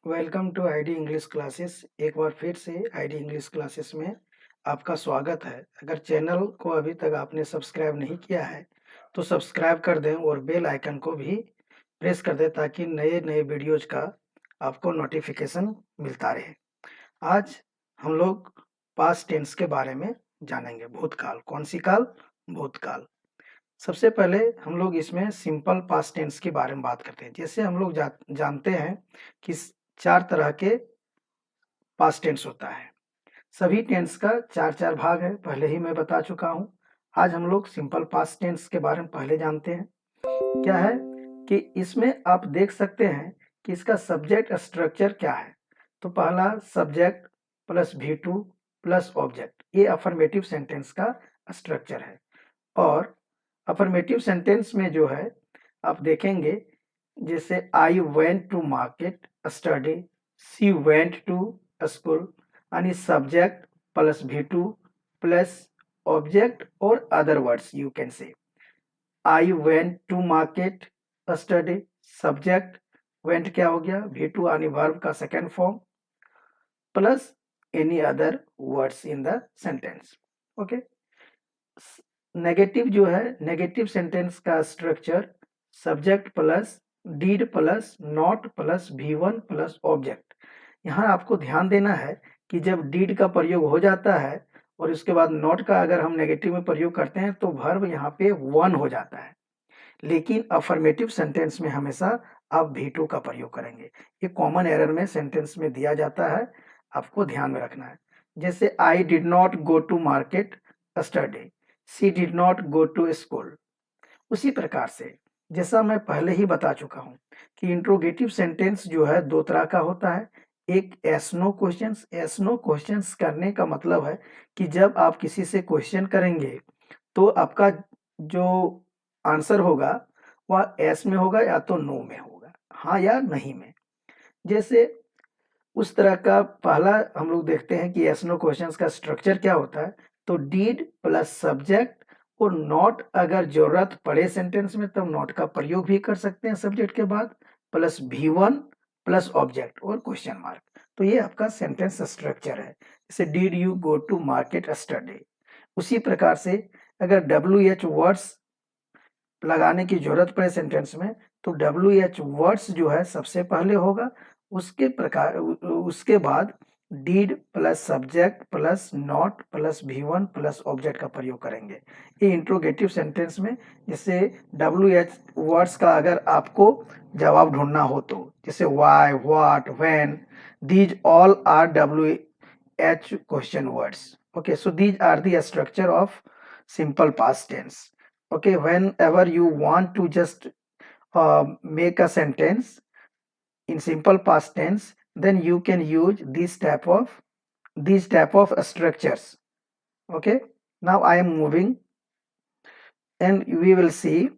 Welcome to ID English classes. एक बार फिर से आईडी इंग्लिश क्लासेस में आपका स्वागत है। अगर चैनल को अभी तक आपने सब्सक्राइब नहीं किया है तो सब्सक्राइब कर दें और बेल आइकन को भी प्रेस कर दें ताकि नए नए वीडियोज का आपको नोटिफिकेशन मिलता रहे। आज हम लोग पास्ट टेंस के बारे में जानेंगे। भूतकाल, कौन सी काल? भूतकाल। सबसे पहले हम लोग इसमें सिंपल पास्ट टेंस के बारे में बात करते हैं। जैसे हम लोग जानते हैं कि 4 तरह के पास्ट टेंस होता है। सभी टेंस का 4-4 भाग है, पहले ही मैं बता चुका हूँ। आज हम लोग सिंपल पास्ट टेंस के बारे में पहले जानते हैं। क्या है कि इसमें आप देख सकते हैं कि इसका सब्जेक्ट स्ट्रक्चर क्या है। तो पहला subject plus V2 plus object, ये अफर्मेटिव सेंटेंस का स्ट्रक्चर है। और अफर्मेटिव सेंटेंस में जो है आप देखेंगे, जैसे I went to market study, she went to school, यानी subject plus V2 plus object और other words you can say. I went to market study, subject went क्या हो गया? V2 यानी वर्ब का second form plus any other words in the sentence. Okay. Negative जो है, negative sentence का structure subject plus did plus not plus V1 plus object. यहाँ आपको ध्यान देना है कि जब डीड का प्रयोग हो जाता है और उसके बाद नॉट का अगर हम नेगेटिव में प्रयोग करते हैं तो वर्ब यहाँ पे 1 हो जाता है। लेकिन अफर्मेटिव सेंटेंस में हमेशा आप V2 का प्रयोग करेंगे। ये कॉमन एरर में सेंटेंस में दिया जाता है, आपको ध्यान में रखना है। जैसे I did not go to market study, she did not go to school. उसी प्रकार से जैसा मैं पहले ही बता चुका हूं कि इंट्रोगेटिव सेंटेंस जो है 2 तरह का होता है। एक yes no questions. Yes no questions करने का मतलब है कि जब आप किसी से क्वेश्चन करेंगे तो आपका जो आंसर होगा वह एस में होगा या तो नो में होगा, हाँ या नहीं में। जैसे उस तरह का पहला हम लोग देखते हैं कि एस नो क्वेश्चंस का स्ट्रक्चर क्या होता है। तो डीड प्लस सब्जेक्ट और नॉट, अगर जरूरत पड़े सेंटेंस में तब नॉट का प्रयोग भी कर सकते हैं सब्जेक्ट के बाद, प्लस V1 प्लस ऑब्जेक्ट और क्वेश्चन मार्क। तो ये आपका सेंटेंस स्ट्रक्चर है। जैसे did you go to market study. उसी प्रकार से अगर WH वर्ड्स लगाने की जरूरत पड़े सेंटेंस में तो WH वर्ड्स जो है सबसे पहले होगा। उसके बाद did plus subject plus not plus V1 plus object का प्रयोग करेंगे ये इंट्रोगेटिव सेंटेंस में। जैसे WH वर्ड्स का अगर आपको जवाब ढूंढना हो तो जैसे why, what, when, these all are WH question words. Okay, so these are the structure of simple past tense. Okay, whenever you want to just make a sentence in simple past tense, then you can use these type of structures. Okay, now I am moving and we will see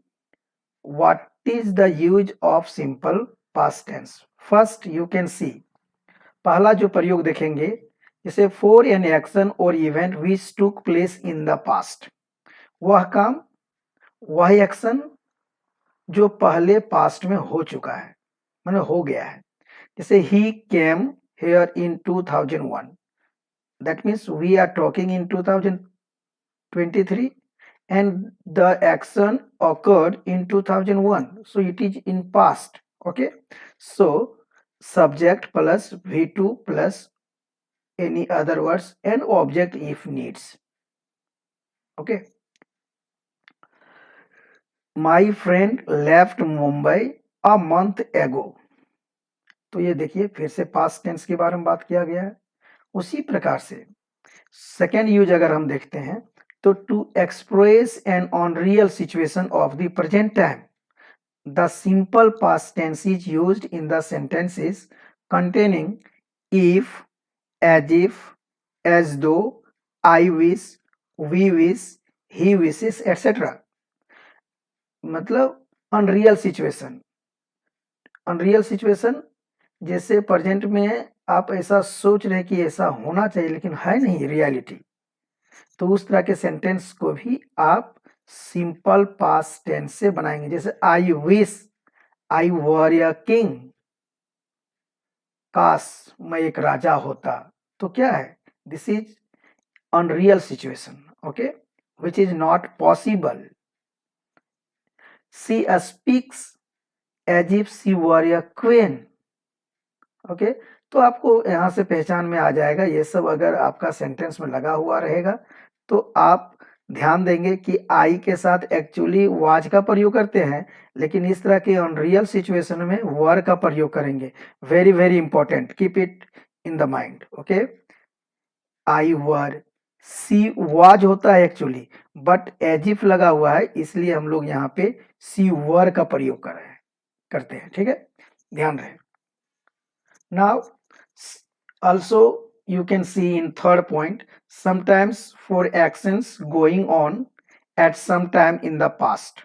what is the use of simple past tense. First you can see पहला जो प्रयोग देखेंगे, जैसे for an action or event which took place in the past। वह काम, वह action जो पहले पास्ट में हो चुका है, माने हो गया है। जैसे ही came here in 2001, that means we are talking in 2023 and the action occurred in 2001, so it is in past. Okay, so subject plus V2 plus any other words and object if needs. Okay, my friend left Mumbai a month ago। तो ये देखिए फिर से past tense के बारे में बात किया गया है। उसी प्रकार से सेकेंड यूज अगर हम देखते हैं तो to express an on real situation of the present time, the simple past tense is used in the sentences containing if, as if, as though, I wish, we wish, he wishes etcetera. मतलब unreal situation. Unreal situation जैसे present में आप ऐसा सोच रहे हैं कि ऐसा होना चाहिए लेकिन है नहीं रियलिटी, तो उस तरह के सेंटेंस को भी आप सिंपल पास्ट टेंस से बनाएंगे। जैसे I wish I were a king, काश मैं एक राजा होता, तो क्या है, this is unreal situation, okay, which is not possible. She speaks as if she were a queen, okay. तो आपको यहाँ से पहचान में आ जाएगा, ये सब अगर आपका सेंटेंस में लगा हुआ रहेगा तो आप ध्यान देंगे कि आई के साथ एक्चुअली वाज का प्रयोग करते हैं, लेकिन इस तरह के अनरियल सिचुएशन में वर का प्रयोग करेंगे। Very very important, keep it in the mind, okay. I were, she was होता है एक्चुअली, बट एज इफ लगा हुआ है, इसलिए हम लोग यहाँ पे सी वर का प्रयोग कर रहे हैं, करते हैं, ठीक है, ध्यान रहे। Now, also you can see in third point, sometimes for actions going on at some time in the past,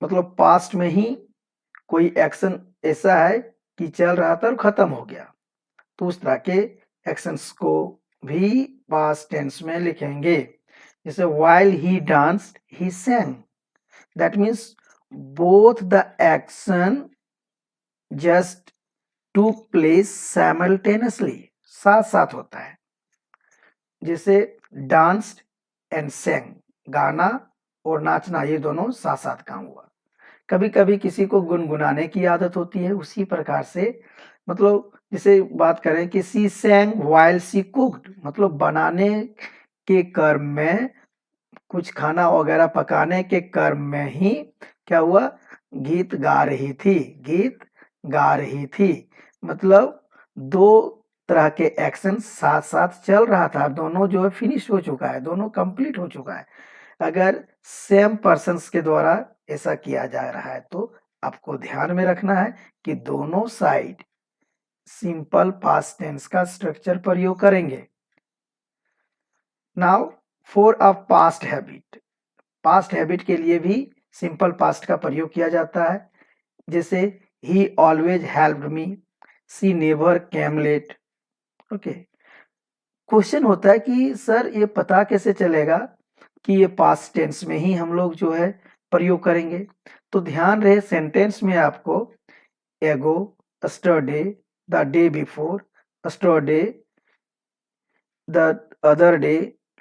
मतलब पास्ट में ही कोई एक्शन ऐसा है कि चल रहा था और खत्म हो गया, तो उस तरह के एक्शंस को भी पास्ट टेंस में लिखेंगे। जैसे while he danced he sang, that means both the action just took place simultaneously, साथ साथ होता है। जैसे डांस्ड एंड सेंग, गाना और नाचना ये दोनों साथ साथ काम हुआ। कभी कभी किसी को गुनगुनाने की आदत होती है, उसी प्रकार से मतलब जैसे बात करें कि सी सेंग व्हाइल सी कुक्ड, मतलब बनाने के कर्म में, कुछ खाना वगैरह पकाने के कर्म में ही क्या हुआ, गीत गा रही थी, गीत गा रही थी। मतलब दो तरह के एक्शन साथ साथ चल रहा था, दोनों जो है फिनिश हो चुका है, दोनों कंप्लीट हो चुका है। अगर सेम पर्सन के द्वारा ऐसा किया जा रहा है तो आपको ध्यान में रखना है कि दोनों साइड सिंपल पास्ट टेंस का स्ट्रक्चर प्रयोग करेंगे। Now for a past habit, past habit के लिए भी सिंपल पास्ट का प्रयोग किया जाता है। जैसे he always helped me, she never came late, okay. Question होता है कि सर ये पता कैसे चलेगा कि ये पास्ट टेंस में ही हम लोग जो है प्रयोग करेंगे। तो ध्यान रहे सेंटेंस में आपको ago, yesterday, the day before, yesterday, the other day,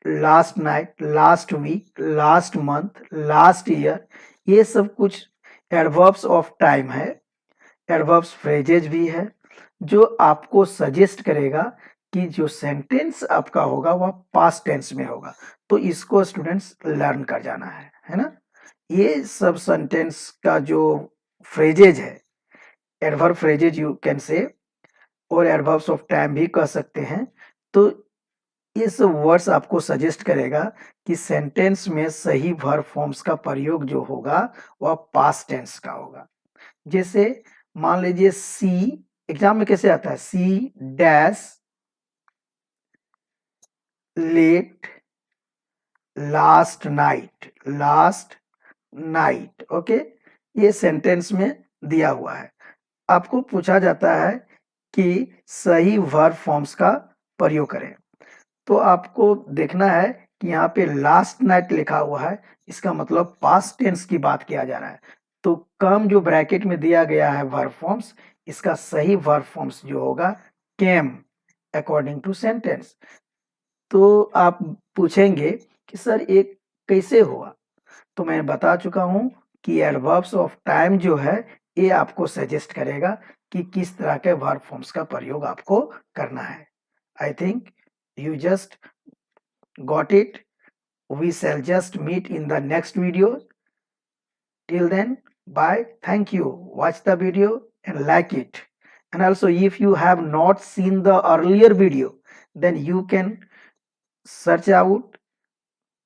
last night, last week, last month, last year, ये सब कुछ एडवर्ब्स ऑफ टाइम है, एडवर्ब्स फ्रेजेज भी है, जो आपको सजेस्ट करेगा कि जो सेंटेंस आपका होगा वह पास्ट टेंस में होगा। तो इसको स्टूडेंट्स लर्न कर जाना है ना। ये सब सेंटेंस का जो फ्रेजेज है, एडवर्ब फ्रेजेज यू कैन से, और एडवर्ब्स ऑफ टाइम भी कह सकते हैं। तो इस वर्ड्स आपको सजेस्ट करेगा कि सेंटेंस में सही वर्ब फॉर्म्स का प्रयोग जो होगा वह पास्ट टेंस का होगा। जैसे मान लीजिए सी, एग्जाम में कैसे आता है, she dash late last night, last night, okay. ये सेंटेंस में दिया हुआ है, आपको पूछा जाता है कि सही वर्ब फॉर्म्स का प्रयोग करें। तो आपको देखना है कि यहाँ पे लास्ट नाइट लिखा हुआ है, इसका मतलब पास्ट टेंस की बात किया जा रहा है। तो कम जो ब्रैकेट में दिया गया है वर्ब फॉर्म्स, इसका सही वर्ब फॉर्म्स जो होगा केम, अकॉर्डिंग टू सेंटेंस। तो आप पूछेंगे कि सर ये कैसे हुआ, तो मैं बता चुका हूं कि एडवर्ब्स ऑफ टाइम जो है ये आपको सजेस्ट करेगा कि किस तरह के वर्ब फॉर्म्स का प्रयोग आपको करना है। I think you just got it. We shall just meet in the next video. Till then, bye. Thank you. Watch the video and like it. And also, if you have not seen the earlier video, then you can search out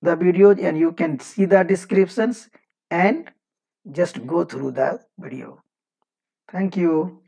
the video and you can see the descriptions and just go through the video. Thank you.